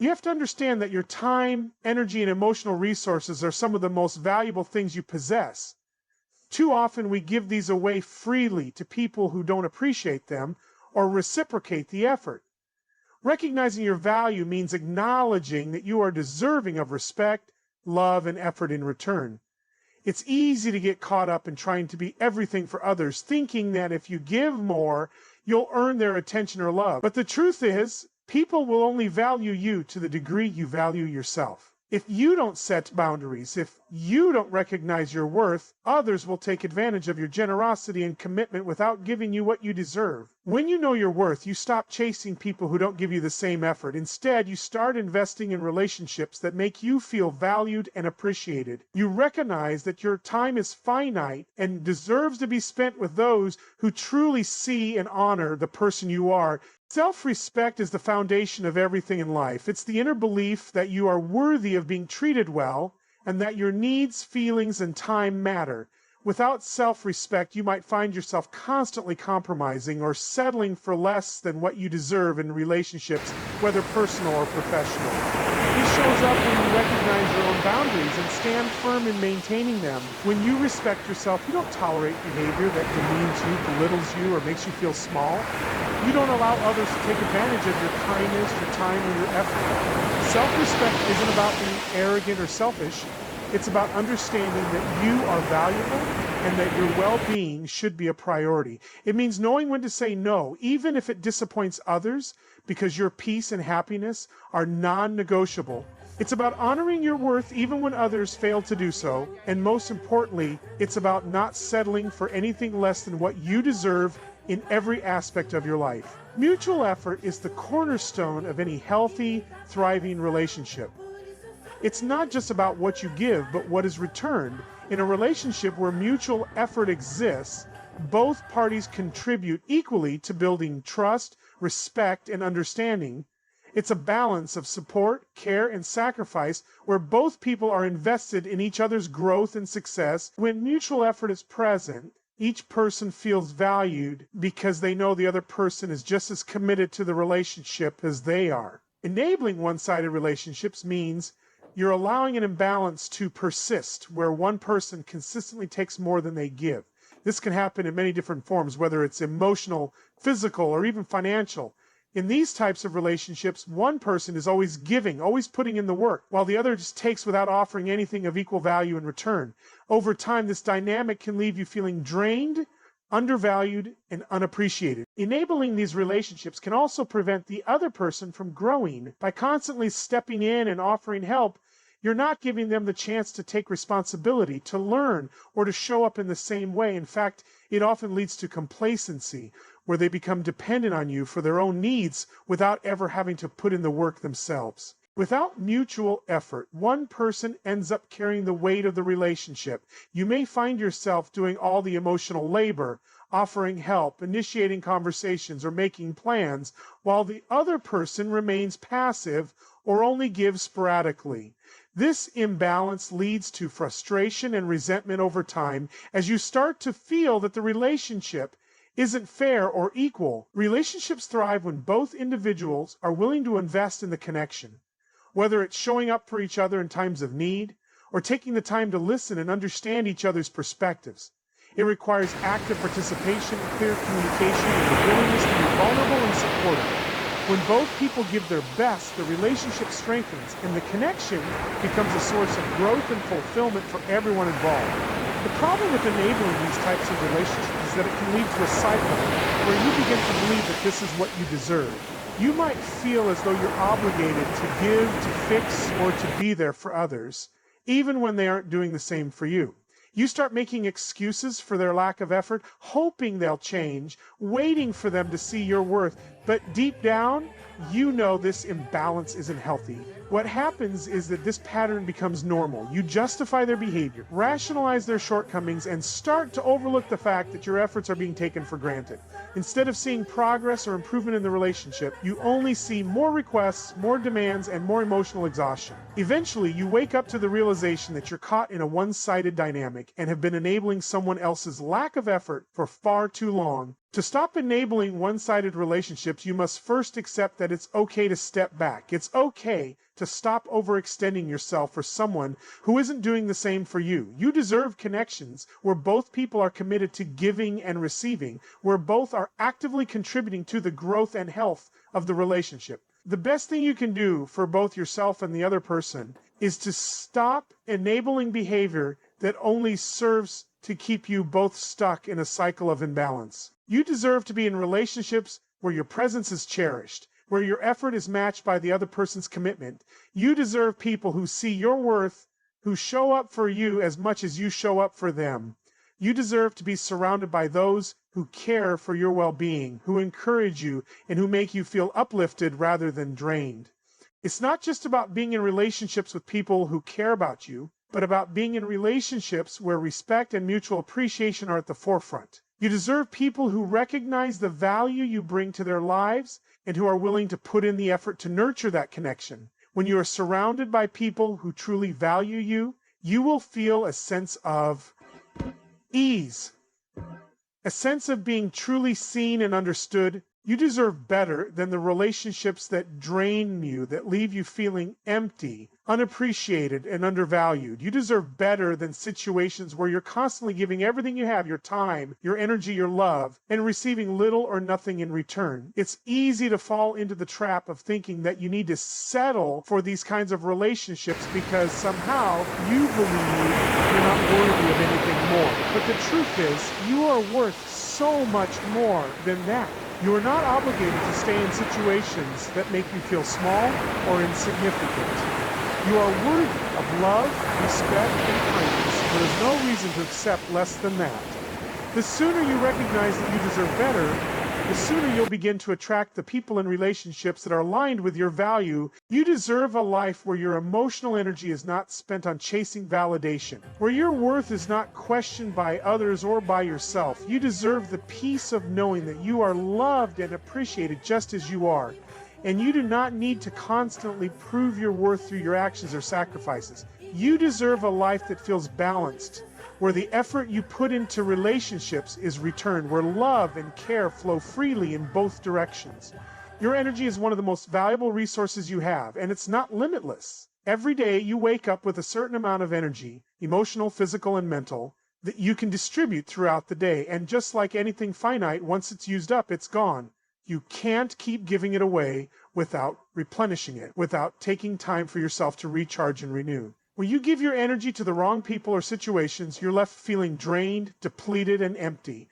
You have to understand that your time, energy, and emotional resources are some of the most valuable things you possess. Too often we give these away freely to people who don't appreciate them or reciprocate the effort. Recognizing your value means acknowledging that you are deserving of respect, love, and effort in return. It's easy to get caught up in trying to be everything for others, thinking that if you give more, you'll earn their attention or love. But the truth is, people will only value you to the degree you value yourself. If you don't set boundaries, if you don't recognize your worth, others will take advantage of your generosity and commitment without giving you what you deserve. When you know your worth, you stop chasing people who don't give you the same effort. Instead, you start investing in relationships that make you feel valued and appreciated. You recognize that your time is finite and deserves to be spent with those who truly see and honor the person you are. Self-respect is the foundation of everything in life. It's the inner belief that you are worthy of being treated well and that your needs, feelings, and time matter. Without self-respect, you might find yourself constantly compromising or settling for less than what you deserve in relationships, whether personal or professional. This shows up when you recognize your own boundaries and stand firm in maintaining them. When you respect yourself, you don't tolerate behavior that demeans you, belittles you, or makes you feel small. You don't allow others to take advantage of your kindness, your time, or your effort. Self-respect isn't about being arrogant or selfish. It's about understanding that you are valuable and that your well-being should be a priority. It means knowing when to say no, even if it disappoints others, because your peace and happiness are non-negotiable. It's about honoring your worth even when others fail to do so. And most importantly, it's about not settling for anything less than what you deserve in every aspect of your life. Mutual effort is the cornerstone of any healthy, thriving relationship. It's not just about what you give, but what is returned. In a relationship where mutual effort exists, both parties contribute equally to building trust, respect, and understanding. It's a balance of support, care, and sacrifice where both people are invested in each other's growth and success. When mutual effort is present, each person feels valued because they know the other person is just as committed to the relationship as they are. Enabling one-sided relationships means you're allowing an imbalance to persist where one person consistently takes more than they give. This can happen in many different forms, whether it's emotional, physical, or even financial. In these types of relationships, one person is always giving, always putting in the work, while the other just takes without offering anything of equal value in return. Over time, this dynamic can leave you feeling drained, undervalued, and unappreciated. Enabling these relationships can also prevent the other person from growing. By constantly stepping in and offering help, you're not giving them the chance to take responsibility, to learn, or to show up in the same way. In fact, it often leads to complacency, where they become dependent on you for their own needs without ever having to put in the work themselves. Without mutual effort, one person ends up carrying the weight of the relationship. You may find yourself doing all the emotional labor, offering help, initiating conversations, or making plans, while the other person remains passive or only gives sporadically. This imbalance leads to frustration and resentment over time as you start to feel that the relationship isn't fair or equal. Relationships thrive when both individuals are willing to invest in the connection, whether it's showing up for each other in times of need or taking the time to listen and understand each other's perspectives. It requires active participation, clear communication, and the willingness to be vulnerable and supportive. When both people give their best, the relationship strengthens and the connection becomes a source of growth and fulfillment for everyone involved. The problem with enabling these types of relationships is that it can lead to a cycle where you begin to believe that this is what you deserve. You might feel as though you're obligated to give, to fix, or to be there for others, even when they aren't doing the same for you. You start making excuses for their lack of effort, hoping they'll change, waiting for them to see your worth. But deep down, you know this imbalance isn't healthy. What happens is that this pattern becomes normal. You justify their behavior, rationalize their shortcomings, and start to overlook the fact that your efforts are being taken for granted. Instead of seeing progress or improvement in the relationship, you only see more requests, more demands, and more emotional exhaustion. Eventually, you wake up to the realization that you're caught in a one-sided dynamic and have been enabling someone else's lack of effort for far too long. To stop enabling one-sided relationships, you must first accept that it's okay to step back. It's okay to stop overextending yourself for someone who isn't doing the same for you. You deserve connections where both people are committed to giving and receiving, where both are actively contributing to the growth and health of the relationship. The best thing you can do for both yourself and the other person is to stop enabling behavior that only serves to keep you both stuck in a cycle of imbalance. You deserve to be in relationships where your presence is cherished, where your effort is matched by the other person's commitment. You deserve people who see your worth, who show up for you as much as you show up for them. You deserve to be surrounded by those who care for your well-being, who encourage you, and who make you feel uplifted rather than drained. It's not just about being in relationships with people who care about you, but about being in relationships where respect and mutual appreciation are at the forefront. You deserve people who recognize the value you bring to their lives and who are willing to put in the effort to nurture that connection. When you are surrounded by people who truly value you, you will feel a sense of ease, a sense of being truly seen and understood. You deserve better than the relationships that drain you, that leave you feeling empty, unappreciated, and undervalued. You deserve better than situations where you're constantly giving everything you have, your time, your energy, your love, and receiving little or nothing in return. It's easy to fall into the trap of thinking that you need to settle for these kinds of relationships because somehow you believe you're not worthy of anything more. But the truth is, you are worth so much more than that. You are not obligated to stay in situations that make you feel small or insignificant. You are worthy of love, respect, and kindness. There is no reason to accept less than that. The sooner you recognize that you deserve better, the sooner you'll begin to attract the people and relationships that are aligned with your value. You deserve a life where your emotional energy is not spent on chasing validation, where your worth is not questioned by others or by yourself. You deserve the peace of knowing that you are loved and appreciated just as you are, and you do not need to constantly prove your worth through your actions or sacrifices. You deserve a life that feels balanced, where the effort you put into relationships is returned, where love and care flow freely in both directions. Your energy is one of the most valuable resources you have, and it's not limitless. Every day you wake up with a certain amount of energy, emotional, physical, and mental, that you can distribute throughout the day. And just like anything finite, once it's used up, it's gone. You can't keep giving it away without replenishing it, without taking time for yourself to recharge and renew. When you give your energy to the wrong people or situations, you're left feeling drained, depleted, and empty.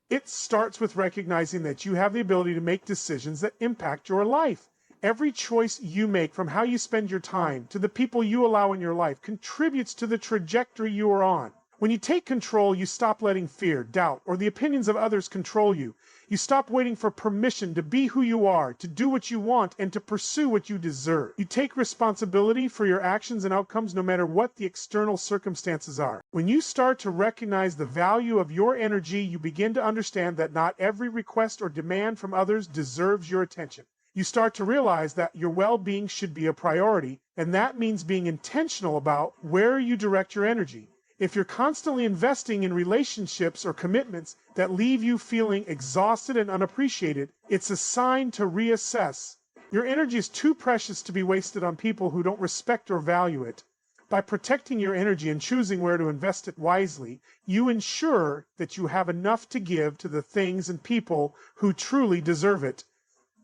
It starts with recognizing that you have the ability to make decisions that impact your life. Every choice you make, from how you spend your time to the people you allow in your life, contributes to the trajectory you are on. When you take control, you stop letting fear, doubt, or the opinions of others control you. You stop waiting for permission to be who you are, to do what you want, and to pursue what you deserve. You take responsibility for your actions and outcomes no matter what the external circumstances are. When you start to recognize the value of your energy, you begin to understand that not every request or demand from others deserves your attention. You start to realize that your well-being should be a priority, and that means being intentional about where you direct your energy. If you're constantly investing in relationships or commitments that leave you feeling exhausted and unappreciated, it's a sign to reassess. Your energy is too precious to be wasted on people who don't respect or value it. By protecting your energy and choosing where to invest it wisely, you ensure that you have enough to give to the things and people who truly deserve it.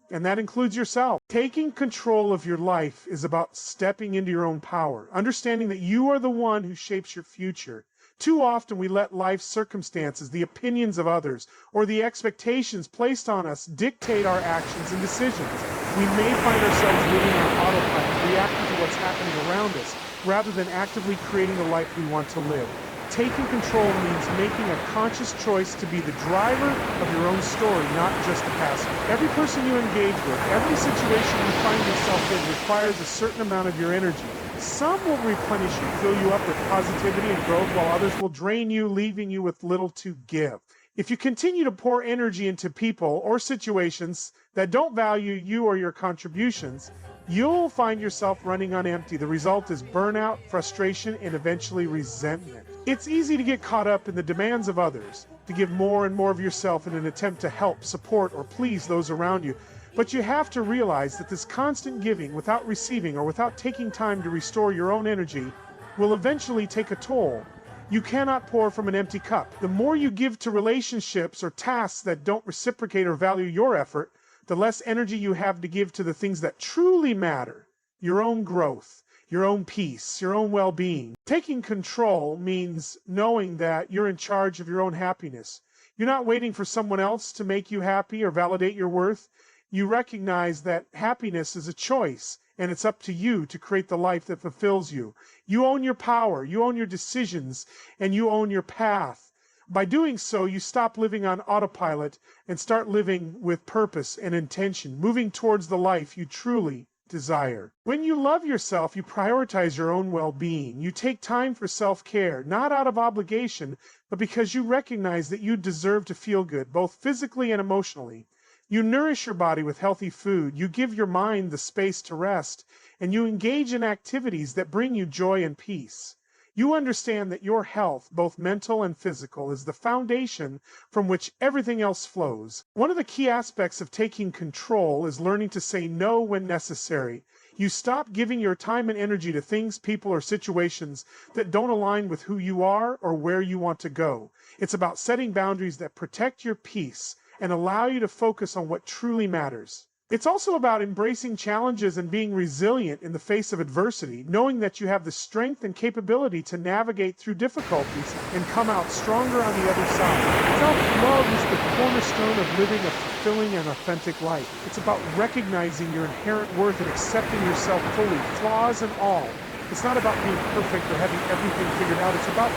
And that includes yourself. Taking control of your life is about stepping into your own power, understanding that you are the one who shapes your future. Too often we let life's circumstances, the opinions of others, or the expectations placed on us dictate our actions and decisions. We may find ourselves living on autopilot, reacting to what's happening around us, rather than actively creating the life we want to live. Taking control means making a conscious choice to be the driver of your own story, not just a passenger. Every person you engage with, every situation you find yourself in requires a certain amount of your energy. Some will replenish you, fill you up with positivity and growth, while others will drain you, leaving you with little to give. If you continue to pour energy into people or situations that don't value you or your contributions, you'll find yourself running on empty. The result is burnout, frustration, and eventually resentment. It's easy to get caught up in the demands of others, to give more and more of yourself in an attempt to help, support, or please those around you. But you have to realize that this constant giving without receiving or without taking time to restore your own energy will eventually take a toll. You cannot pour from an empty cup. The more you give to relationships or tasks that don't reciprocate or value your effort, the less energy you have to give to the things that truly matter: your own growth, your own peace, your own well-being. Taking control means knowing that you're in charge of your own happiness. You're not waiting for someone else to make you happy or validate your worth. You recognize that happiness is a choice, and it's up to you to create the life that fulfills you. You own your power, you own your decisions, and you own your path. By doing so, you stop living on autopilot and start living with purpose and intention, moving towards the life you truly desire. When you love yourself, you prioritize your own well-being. You take time for self-care, not out of obligation, but because you recognize that you deserve to feel good, both physically and emotionally. You nourish your body with healthy food, you give your mind the space to rest, and you engage in activities that bring you joy and peace. You understand that your health, both mental and physical, is the foundation from which everything else flows. One of the key aspects of taking control is learning to say no when necessary. You stop giving your time and energy to things, people, or situations that don't align with who you are or where you want to go. It's about setting boundaries that protect your peace and allow you to focus on what truly matters. It's also about embracing challenges and being resilient in the face of adversity, knowing that you have the strength and capability to navigate through difficulties and come out stronger on the other side. Self-love is the cornerstone of living a fulfilling and authentic life. It's about recognizing your inherent worth and accepting yourself fully, flaws and all. It's not about being perfect or having everything figured out. It's about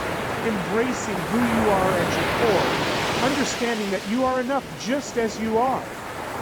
embracing who you are at your core, understanding that you are enough just as you are.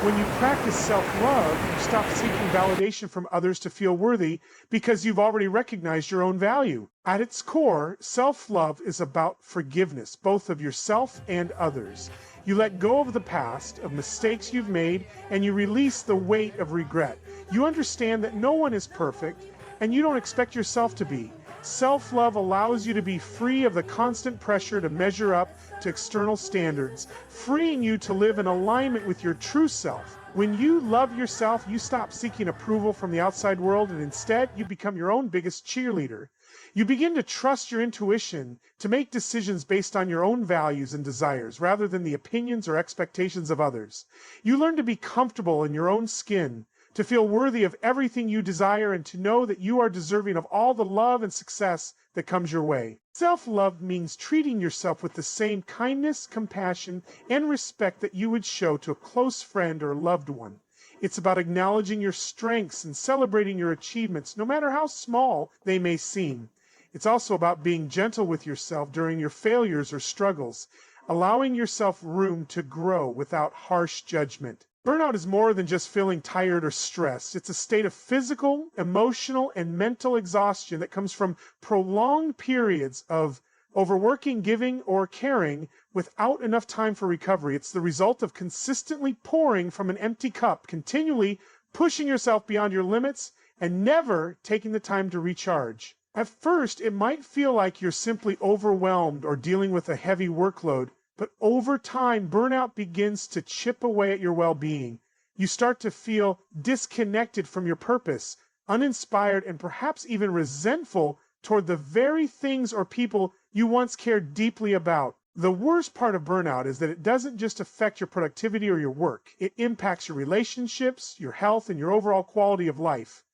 When you practice self-love, you stop seeking validation from others to feel worthy because you've already recognized your own value. At its core, self-love is about forgiveness, both of yourself and others. You let go of the past, of mistakes you've made, and you release the weight of regret. You understand that no one is perfect, and you don't expect yourself to be. Self-love allows you to be free of the constant pressure to measure up to external standards, freeing you to live in alignment with your true self. When you love yourself, you stop seeking approval from the outside world, and instead you become your own biggest cheerleader. You begin to trust your intuition to make decisions based on your own values and desires rather than the opinions or expectations of others. You learn to be comfortable in your own skin, to feel worthy of everything you desire, and to know that you are deserving of all the love and success that comes your way. Self-love means treating yourself with the same kindness, compassion, and respect that you would show to a close friend or loved one. It's about acknowledging your strengths and celebrating your achievements, no matter how small they may seem. It's also about being gentle with yourself during your failures or struggles, allowing yourself room to grow without harsh judgment. Burnout is more than just feeling tired or stressed. It's a state of physical, emotional, and mental exhaustion that comes from prolonged periods of overworking, giving, or caring without enough time for recovery. It's the result of consistently pouring from an empty cup, continually pushing yourself beyond your limits, and never taking the time to recharge. At first, it might feel like you're simply overwhelmed or dealing with a heavy workload, but over time, burnout begins to chip away at your well-being. You start to feel disconnected from your purpose, uninspired, and perhaps even resentful toward the very things or people you once cared deeply about. The worst part of burnout is that it doesn't just affect your productivity or your work. It impacts your relationships, your health, and your overall quality of life.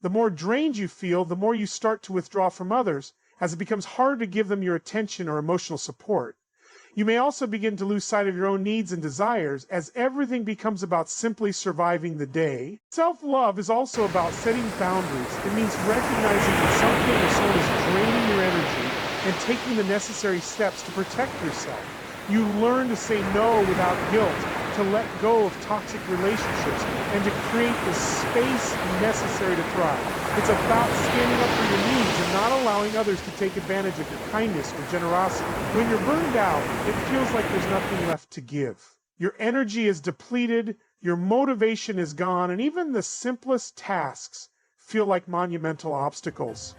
The more drained you feel, the more you start to withdraw from others, as it becomes harder to give them your attention or emotional support. You may also begin to lose sight of your own needs and desires as everything becomes about simply surviving the day. Self-love is also about setting boundaries. It means recognizing that something or someone is draining your energy and taking the necessary steps to protect yourself. You learn to say no without guilt, to let go of toxic relationships, and to create the space necessary to thrive. It's about standing up for your needs and not allowing others to take advantage of your kindness or generosity. When you're burned out, it feels like there's nothing left to give. Your energy is depleted, your motivation is gone, and even the simplest tasks feel like monumental obstacles.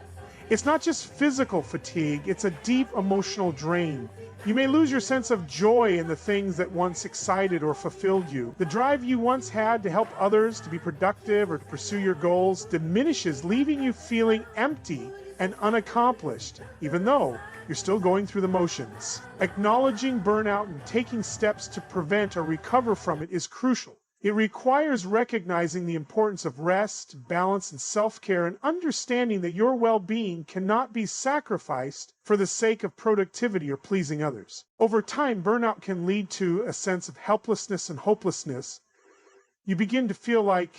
It's not just physical fatigue, it's a deep emotional drain. You may lose your sense of joy in the things that once excited or fulfilled you. The drive you once had to help others, to be productive, or to pursue your goals diminishes, leaving you feeling empty and unaccomplished, even though you're still going through the motions. Acknowledging burnout and taking steps to prevent or recover from it is crucial. It requires recognizing the importance of rest, balance, and self-care, and understanding that your well-being cannot be sacrificed for the sake of productivity or pleasing others. Over time, burnout can lead to a sense of helplessness and hopelessness. You begin to feel like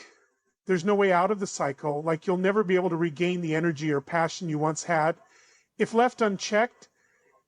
there's no way out of the cycle, like you'll never be able to regain the energy or passion you once had. If left unchecked,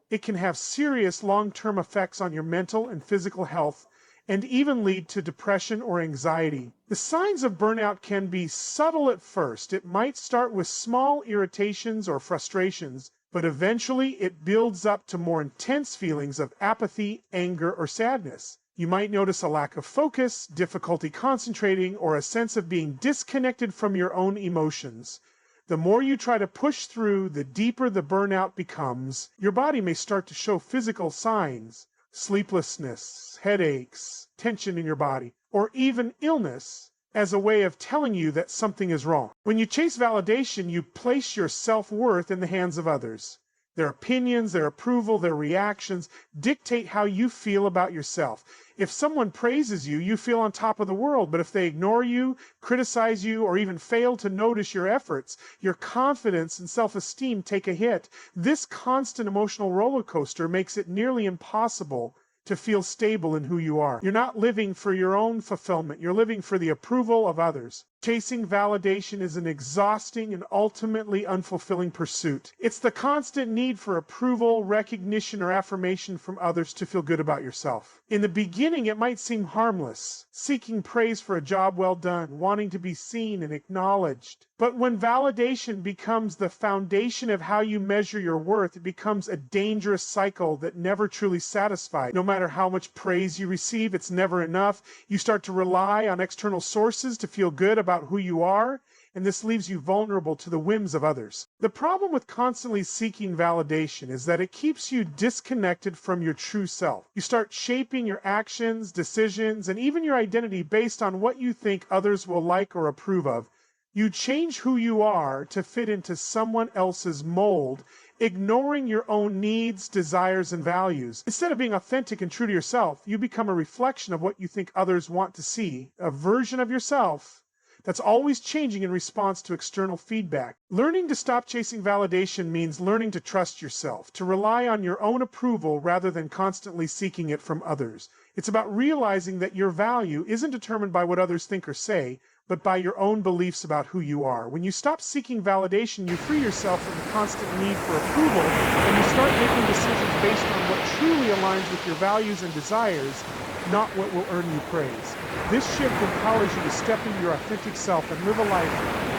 it can have serious long-term effects on your mental and physical health, and even lead to depression or anxiety. The signs of burnout can be subtle at first. It might start with small irritations or frustrations, but eventually it builds up to more intense feelings of apathy, anger, or sadness. You might notice a lack of focus, difficulty concentrating, or a sense of being disconnected from your own emotions. The more you try to push through, the deeper the burnout becomes. Your body may start to show physical signs: sleeplessness, headaches, tension in your body, or even illness, as a way of telling you that something is wrong. When you chase validation, you place your self-worth in the hands of others. Their opinions, their approval, their reactions dictate how you feel about yourself. If someone praises you, you feel on top of the world, but if they ignore you, criticize you, or even fail to notice your efforts, your confidence and self-esteem take a hit. This constant emotional roller coaster makes it nearly impossible to feel stable in who you are. You're not living for your own fulfillment. You're living for the approval of others. Chasing validation is an exhausting and ultimately unfulfilling pursuit. It's the constant need for approval, recognition, or affirmation from others to feel good about yourself. In the beginning, it might seem harmless, seeking praise for a job well done, wanting to be seen and acknowledged. But when validation becomes the foundation of how you measure your worth, it becomes a dangerous cycle that never truly satisfies. No matter how much praise you receive, it's never enough. You start to rely on external sources to feel good about who you are, and this leaves you vulnerable to the whims of others. The problem with constantly seeking validation is that it keeps you disconnected from your true self. You start shaping your actions, decisions, and even your identity based on what you think others will like or approve of. You change who you are to fit into someone else's mold, ignoring your own needs, desires, and values. Instead of being authentic and true to yourself, you become a reflection of what you think others want to see, a version of yourself that's always changing in response to external feedback. Learning to stop chasing validation means learning to trust yourself, to rely on your own approval rather than constantly seeking it from others. It's about realizing that your value isn't determined by what others think or say, but by your own beliefs about who you are. When you stop seeking validation, you free yourself from the constant need for approval, and you start making decisions based on what truly aligns with your values and desires, not what will earn you praise. This shift empowers you to step into your authentic self and live a life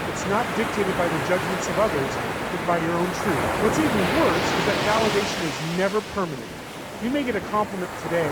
that's not dictated by the judgments of others, but by your own truth. What's even worse is that validation is never permanent. You may get a compliment today,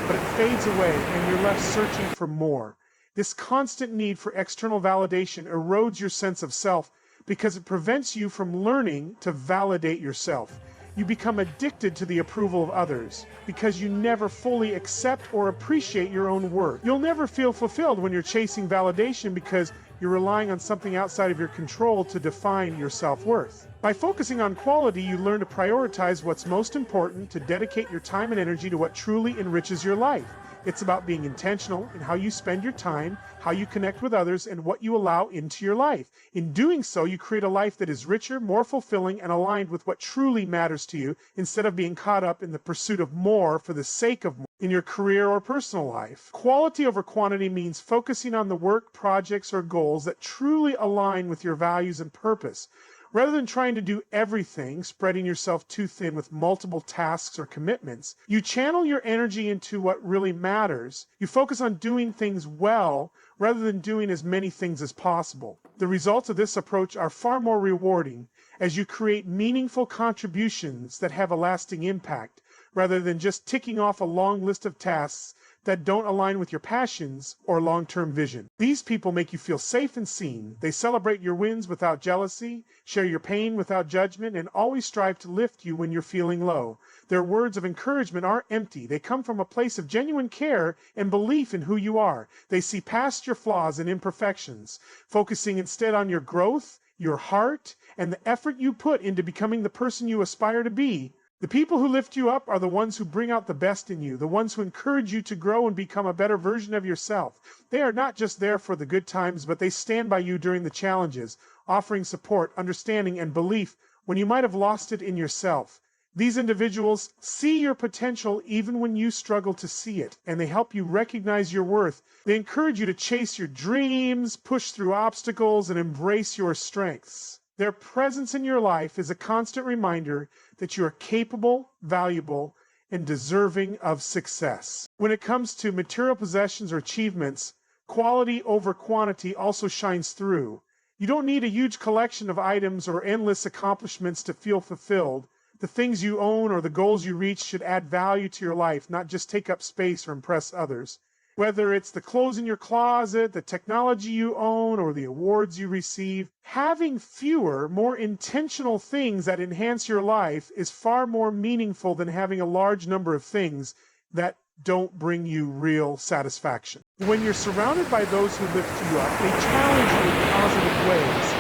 but it fades away and you're left searching for more. This constant need for external validation erodes your sense of self because it prevents you from learning to validate yourself. You become addicted to the approval of others because you never fully accept or appreciate your own worth. You'll never feel fulfilled when you're chasing validation because you're relying on something outside of your control to define your self-worth. By focusing on quality, you learn to prioritize what's most important, to dedicate your time and energy to what truly enriches your life. It's about being intentional in how you spend your time, how you connect with others, and what you allow into your life. In doing so, you create a life that is richer, more fulfilling, and aligned with what truly matters to you, instead of being caught up in the pursuit of more for the sake of more in your career or personal life. Quality over quantity means focusing on the work, projects, or goals that truly align with your values and purpose. Rather than trying to do everything, spreading yourself too thin with multiple tasks or commitments, you channel your energy into what really matters. You focus on doing things well rather than doing as many things as possible. The results of this approach are far more rewarding as you create meaningful contributions that have a lasting impact, rather than just ticking off a long list of tasks that don't align with your passions or long-term vision. These people make you feel safe and seen. They celebrate your wins without jealousy, share your pain without judgment, and always strive to lift you when you're feeling low. Their words of encouragement aren't empty. They come from a place of genuine care and belief in who you are. They see past your flaws and imperfections, focusing instead on your growth, your heart, and the effort you put into becoming the person you aspire to be. The people who lift you up are the ones who bring out the best in you, the ones who encourage you to grow and become a better version of yourself. They are not just there for the good times, but they stand by you during the challenges, offering support, understanding, and belief when you might have lost it in yourself. These individuals see your potential even when you struggle to see it, and they help you recognize your worth. They encourage you to chase your dreams, push through obstacles, and embrace your strengths. Their presence in your life is a constant reminder that you are capable, valuable, and deserving of success. When it comes to material possessions or achievements, quality over quantity also shines through. You don't need a huge collection of items or endless accomplishments to feel fulfilled. The things you own or the goals you reach should add value to your life, not just take up space or impress others. Whether it's the clothes in your closet, the technology you own, or the awards you receive, having fewer, more intentional things that enhance your life is far more meaningful than having a large number of things that don't bring you real satisfaction. When you're surrounded by those who lift you up, they challenge you in positive ways.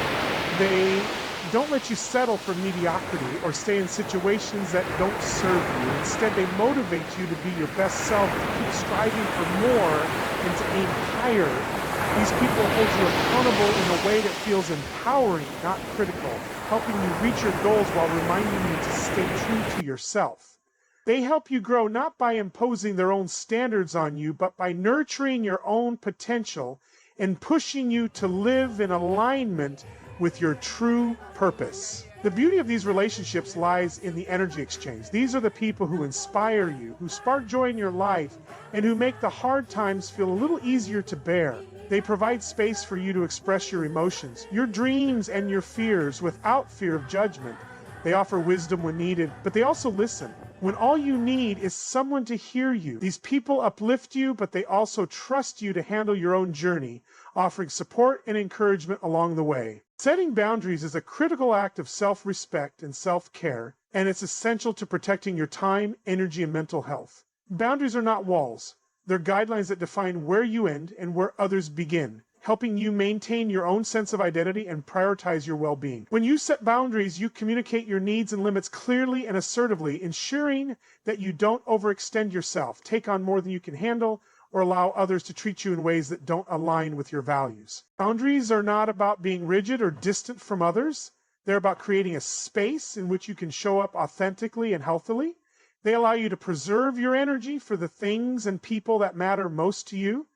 They don't let you settle for mediocrity or stay in situations that don't serve you. Instead, they motivate you to be your best self, to keep striving for more and to aim higher. These people hold you accountable in a way that feels empowering, not critical, helping you reach your goals while reminding you to stay true to yourself. They help you grow not by imposing their own standards on you, but by nurturing your own potential and pushing you to live in alignment with your true purpose. The beauty of these relationships lies in the energy exchange. These are the people who inspire you, who spark joy in your life, and who make the hard times feel a little easier to bear. They provide space for you to express your emotions, your dreams, and your fears without fear of judgment. They offer wisdom when needed, but they also listen when all you need is someone to hear you. These people uplift you, but they also trust you to handle your own journey, offering support and encouragement along the way. Setting boundaries is a critical act of self-respect and self-care, and it's essential to protecting your time, energy, and mental health. Boundaries are not walls. They're guidelines that define where you end and where others begin, helping you maintain your own sense of identity and prioritize your well-being. When you set boundaries, you communicate your needs and limits clearly and assertively, ensuring that you don't overextend yourself, take on more than you can handle, or allow others to treat you in ways that don't align with your values. Boundaries are not about being rigid or distant from others. They're about creating a space in which you can show up authentically and healthily. They allow you to preserve your energy for the things and people that matter most to you,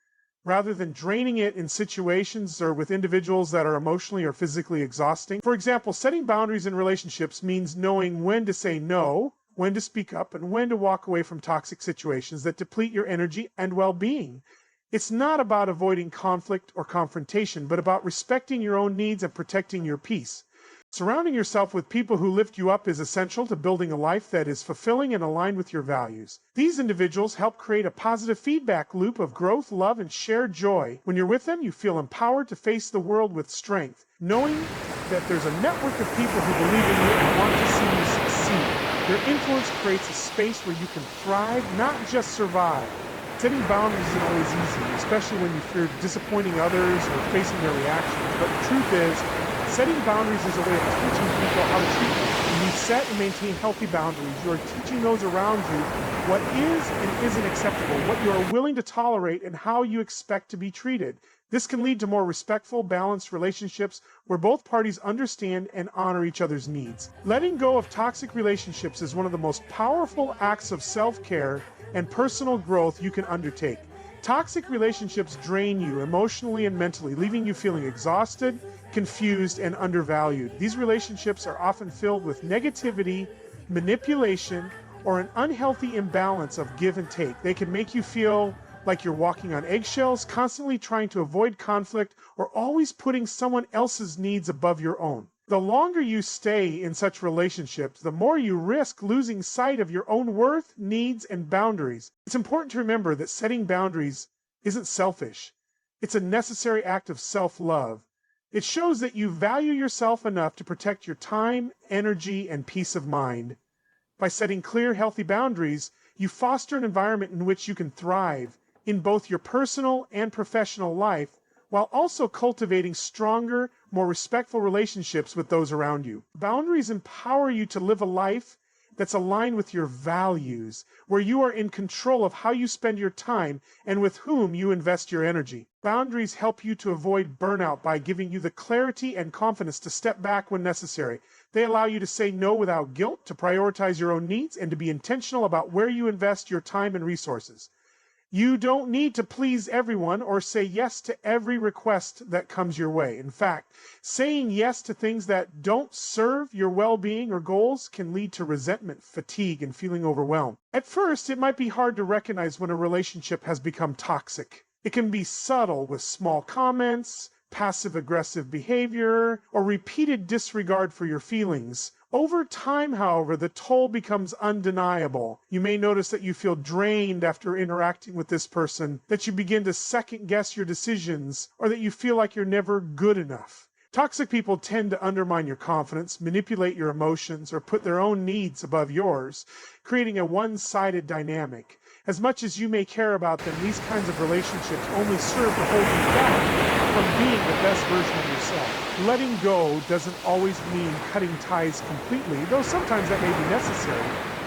rather than draining it in situations or with individuals that are emotionally or physically exhausting. For example, setting boundaries in relationships means knowing when to say no, when to speak up, and when to walk away from toxic situations that deplete your energy and well-being. It's not about avoiding conflict or confrontation, but about respecting your own needs and protecting your peace. Surrounding yourself with people who lift you up is essential to building a life that is fulfilling and aligned with your values. These individuals help create a positive feedback loop of growth, love, and shared joy. When you're with them, you feel empowered to face the world with strength, knowing that there's a network of people who believe in you and want to see you succeed. Their influence creates a space where you can thrive, not just survive. Setting boundaries isn't always easy, especially when you fear disappointing others or facing their reactions. But the truth is, setting boundaries is a way of teaching people how to treat you. When you set and maintain healthy boundaries, you are teaching those around you what is and isn't acceptable, what you are willing to tolerate, and how you expect to be treated. This can lead to more respectful, balanced relationships where both parties understand and honor each other's needs. Letting go of toxic relationships is one of the most powerful acts of self-care and personal growth you can undertake. Toxic relationships drain you emotionally and mentally, leaving you feeling exhausted, confused, and undervalued. These relationships are often filled with negativity, manipulation, or an unhealthy imbalance of give and take. They can make you feel like you're walking on eggshells, constantly trying to avoid conflict, or always putting someone else's needs above your own. The longer you stay in such relationships, the more you risk losing sight of your own worth, needs, and boundaries. It's important to remember that setting boundaries isn't selfish. It's a necessary act of self-love. It shows that you value yourself enough to protect your time, energy, and peace of mind. By setting clear, healthy boundaries, you foster an environment in which you can thrive in both your personal and professional life, while also cultivating stronger, more respectful relationships with those around you. Boundaries empower you to live a life that's aligned with your values, where you are in control of how you spend your time and with whom you invest your energy. Boundaries help you to avoid burnout by giving you the clarity and confidence to step back when necessary. They allow you to say no without guilt, to prioritize your own needs, and to be intentional about where you invest your time and resources. You don't need to please everyone or say yes to every request that comes your way. In fact, saying yes to things that don't serve your well-being or goals can lead to resentment, fatigue, and feeling overwhelmed. At first, it might be hard to recognize when a relationship has become toxic. It can be subtle with small comments, passive-aggressive behavior, or repeated disregard for your feelings. Over time, however, the toll becomes undeniable. You may notice that you feel drained after interacting with this person, that you begin to second-guess your decisions, or that you feel like you're never good enough. Toxic people tend to undermine your confidence, manipulate your emotions, or put their own needs above yours, creating a one-sided dynamic. As much as you may care about them, these kinds of relationships only serve to hold you back from being the best version of yourself. Letting go doesn't always mean cutting ties completely, though sometimes that may be necessary.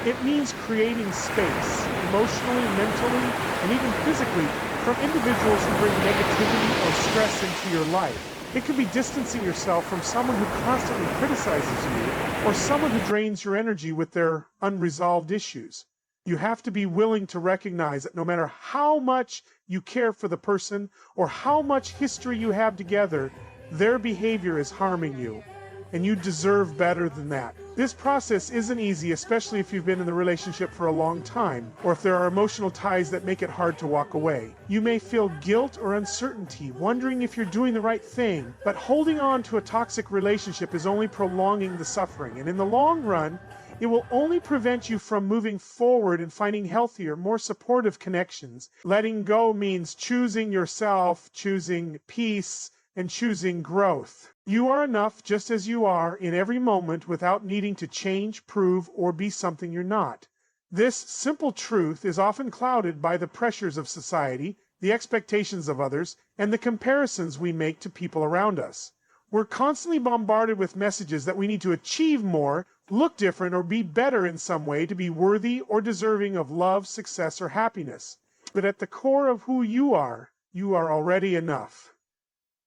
It means creating space, emotionally, mentally, and even physically, from individuals who bring negativity or stress into your life. It could be distancing yourself from someone who constantly criticizes you, or someone who drains your energy with their unresolved issues. You have to be willing to recognize that no matter how much you care for the person or how much history you have together, their behavior is harming you, and you deserve better than that. This process isn't easy, especially if you've been in the relationship for a long time, or if there are emotional ties that make it hard to walk away. You may feel guilt or uncertainty, wondering if you're doing the right thing, but holding on to a toxic relationship is only prolonging the suffering, and in the long run, it will only prevent you from moving forward and finding healthier, more supportive connections. Letting go means choosing yourself, choosing peace, and choosing growth. You are enough just as you are in every moment without needing to change, prove, or be something you're not. This simple truth is often clouded by the pressures of society, the expectations of others, and the comparisons we make to people around us. We're constantly bombarded with messages that we need to achieve more, look different, or be better in some way to be worthy or deserving of love, success, or happiness. But at the core of who you are already enough.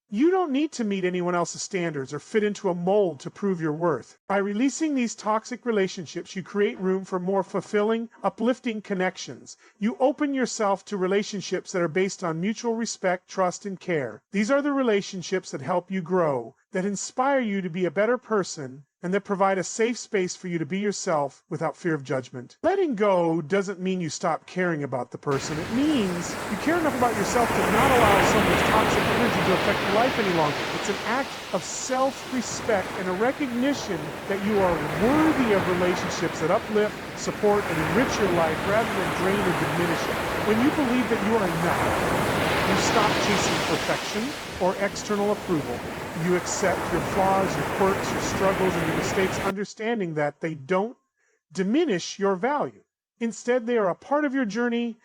You don't need to meet anyone else's standards or fit into a mold to prove your worth. By releasing these toxic relationships, you create room for more fulfilling, uplifting connections. You open yourself to relationships that are based on mutual respect, trust, and care. These are the relationships that help you grow, that inspire you to be a better person, and that provide a safe space for you to be yourself without fear of judgment. Letting go doesn't mean you stop caring about the person. It means you care enough about yourself to not allow someone's toxic energy to affect your life any longer. It's an act of self-respect and a recognition that you are worthy of relationships that uplift, support, and enrich your life rather than drain or diminish it. When you believe that you are enough, you stop chasing perfection or external approval. You accept your flaws, your quirks, your struggles, and your mistakes, understanding that they don't diminish your value. Instead, they are a part of your journey,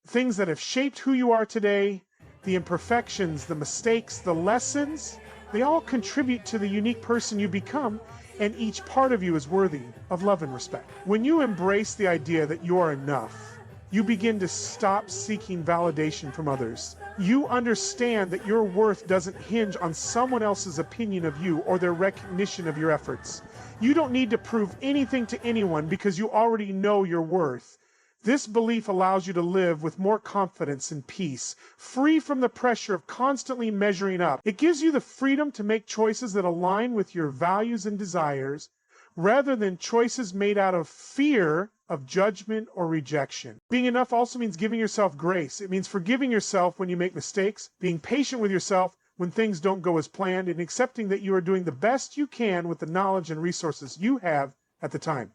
things that have shaped who you are today. The imperfections, the mistakes, the lessons, they all contribute to the unique person you become, and each part of you is worthy of love and respect. When you embrace the idea that you are enough, you begin to stop seeking validation from others. You understand that your worth doesn't hinge on someone else's opinion of you or their recognition of your efforts. You don't need to prove anything to anyone because you already know your worth. This belief allows you to live with more confidence and peace, free from the pressure of constantly measuring up. It gives you the freedom to make choices that align with your values and desires, rather than choices made out of fear of judgment or rejection. Being enough also means giving yourself grace. It means forgiving yourself when you make mistakes, being patient with yourself when things don't go as planned, and accepting that you are doing the best you can with the knowledge and resources you have at the time.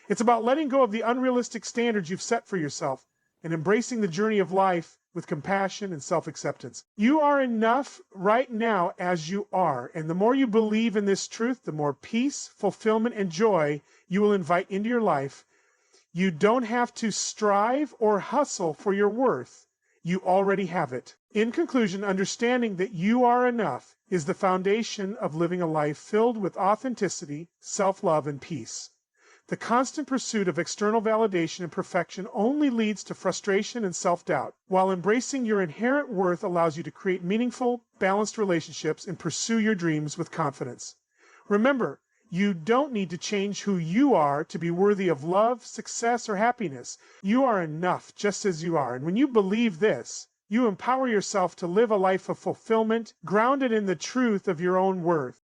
It's about letting go of the unrealistic standards you've set for yourself and embracing the journey of life with compassion and self-acceptance. You are enough right now as you are, and the more you believe in this truth, the more peace, fulfillment, and joy you will invite into your life. You don't have to strive or hustle for your worth. You already have it. In conclusion, understanding that you are enough is the foundation of living a life filled with authenticity, self-love, and peace. The constant pursuit of external validation and perfection only leads to frustration and self-doubt, while embracing your inherent worth allows you to create meaningful, balanced relationships and pursue your dreams with confidence. Remember, you don't need to change who you are to be worthy of love, success, or happiness. You are enough just as you are. And when you believe this, you empower yourself to live a life of fulfillment grounded in the truth of your own worth.